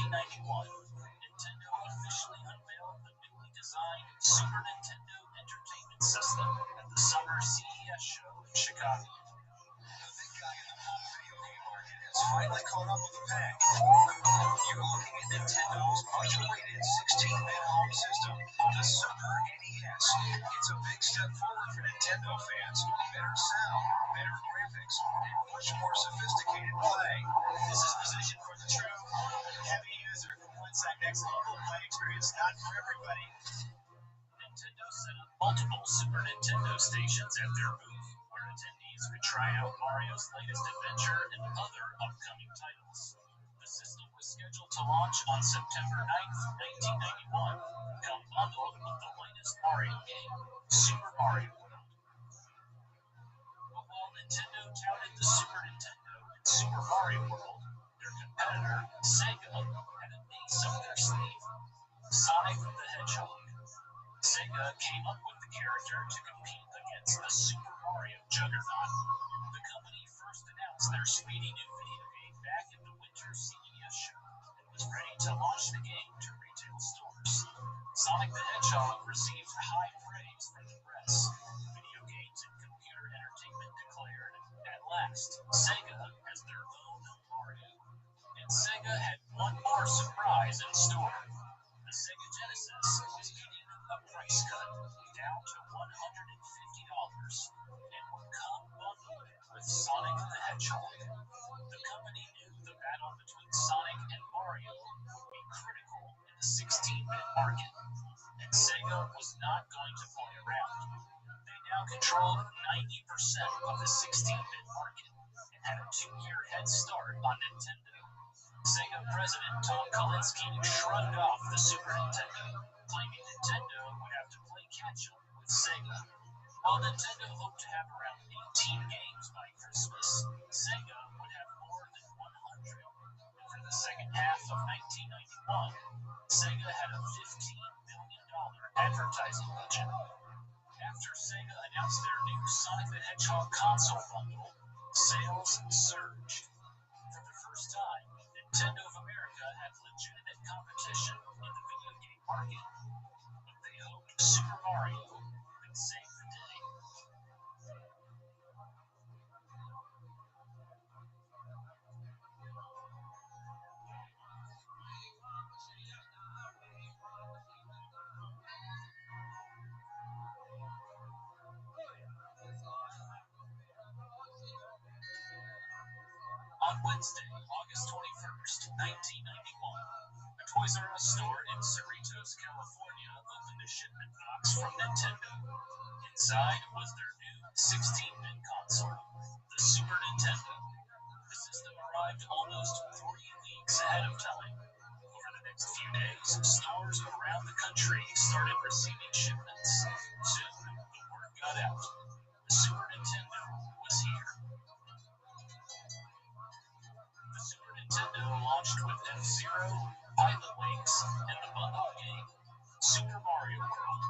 1991, Nintendo officially unveiled the newly designed Super Nintendo Entertainment System at the summer CES show in Chicago. The big guy in the home video game market has finally caught up with the pack. You're looking at Nintendo's much-awaited 16-bit home system, the Super NES. It's a big step forward for Nintendo fans. Better sound, better graphics, and much more sophisticated play. This is positioned for the true heavy user who wants that next level of play experience, not for everybody. Nintendo set up multiple Super Nintendo stations at their booth, where attendees could try out Mario's latest adventure and other upcoming titles. The system was scheduled to launch on September 9th, 1991, come bundled with the latest Mario game, Super Mario World. But while Nintendo touted the Super Nintendo and Super Mario World, their competitor, Sega, had an ace up their sleeve, Sonic the Hedgehog. Sega came up with the character to compete against the Super Mario juggernaut. The company first announced their speedy new video game back at the winter CES show and was ready to launch the game to retail stores. Sonic the Hedgehog received high praise from the press. Video games and computer entertainment declared, at last, Sega has their own Mario. And Sega had one more surprise in store. The Sega Genesis was getting a price cut down to $150 and would come bundled with Sonic the Hedgehog. The company knew the battle between Sonic and Mario would be critical in the 16-bit market, and Sega was not going to play around. They now controlled 90% of the 16-bit market and had a 2-year head start on Nintendo. Sega president Tom Kalinske shrugged off the Super Nintendo, claiming Nintendo would have to play catch-up with Sega. While Nintendo hoped to have around 18 games by Christmas, Sega would have more than 100. And for the the second half of 1991, Sega had a $15 million advertising budget. After Sega announced their new Sonic the Hedgehog console bundle, sales surged. For the first time, Nintendo of America had legitimate competition in the video game market. They hoped Super Mario would save the day. On Wednesday, August 21st, 1991, a Toys R Us store in Cerritos, California opened a shipment box from Nintendo. Inside was their new 16-bit console, the Super Nintendo. The system arrived almost 3 weeks ahead of time. Over the next few days, stores around the country started receiving shipments. Soon, the word got out. The Super Nintendo was here. The Super Nintendo launched with F-Zero, Pilot Wings, and the bundle game, Super Mario World.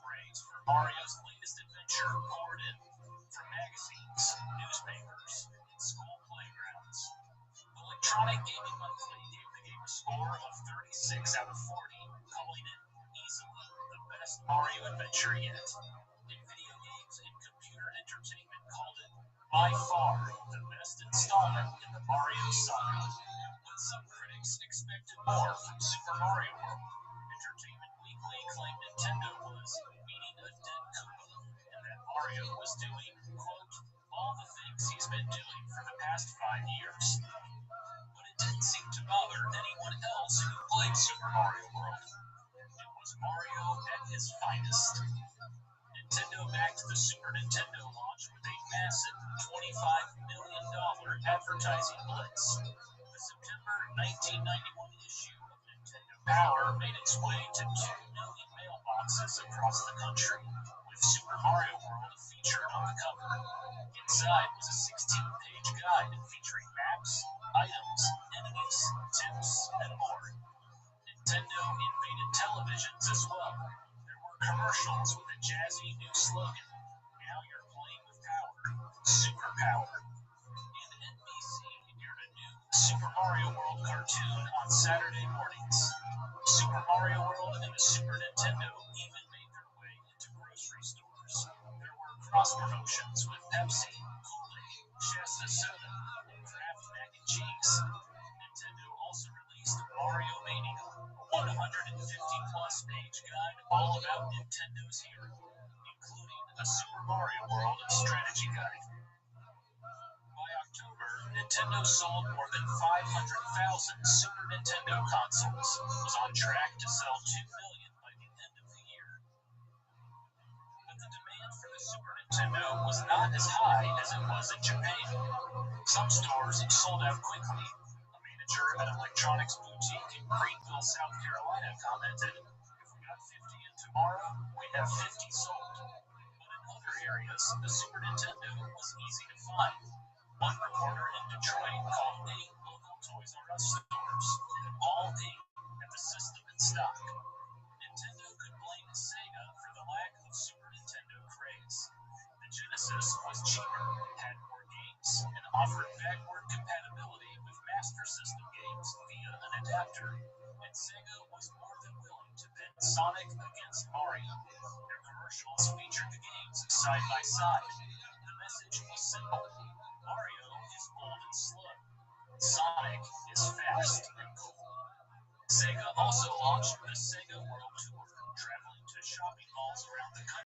Praise for Mario's latest adventure poured in from magazines, newspapers, and school playgrounds. Electronic Gaming Monthly gave the game a score of 36 out of 40, calling it easily the best Mario adventure yet. And Video Games and Computer Entertainment called it by far the best installment in the Mario saga. But some critics expected more from Super Mario World. Entertainment Weekly claimed Nintendo was beating a dead Koopa, and that Mario was doing, quote, all the things he's been doing for the past 5 years. But it didn't seem to bother anyone else who played Super Mario World. It was Mario at his finest. Nintendo backed the Super Nintendo launch with a massive $25 million advertising blitz. The September 1991 issue of Nintendo Power made its way to 2 million mailboxes across the country, with Super Mario World featured on the cover. Inside was a 16-page guide featuring maps, items, enemies, tips, and more. Nintendo invaded televisions as well. There were commercials with a jazzy new slogan, "Now you're playing with power, super power." And NBC aired a new Super Mario World cartoon on Saturday mornings. Super Mario World and the Super Nintendo even made their way into grocery stores. There were cross promotions with Pepsi, Kool-Aid, Shasta Soda, and Kraft Mac and Cheese. Nintendo also released Mario Mania, a 150-plus page guide all about Nintendo's hero, including a Super Mario World strategy guide. By October, Nintendo sold more than 500,000 Super Nintendo consoles, was on track to sell 2 million by the end of the year. But the demand for the Super Nintendo was not as high as it was in Japan. Some stores sold out quickly. A manager at an electronics boutique in Greenville, South Carolina commented, "If we got 50 in tomorrow, we'd have 50 sold." But in other areas, the Super Nintendo was easy to find. One reporter in Detroit called 8 local Toys R Us stores, and all 8 had the system in stock. Nintendo could blame Sega for the lack of Super Nintendo craze. The Genesis was cheaper, had more games, and offered backward compatibility with Master System games via an adapter. And Sega was more than willing to pit Sonic against Mario. Their commercials featured the games side by side. The message was simple. Mario is old and slow. Sonic is fast and cool. Sega also launched the Sega World Tour, traveling to shopping malls around the country.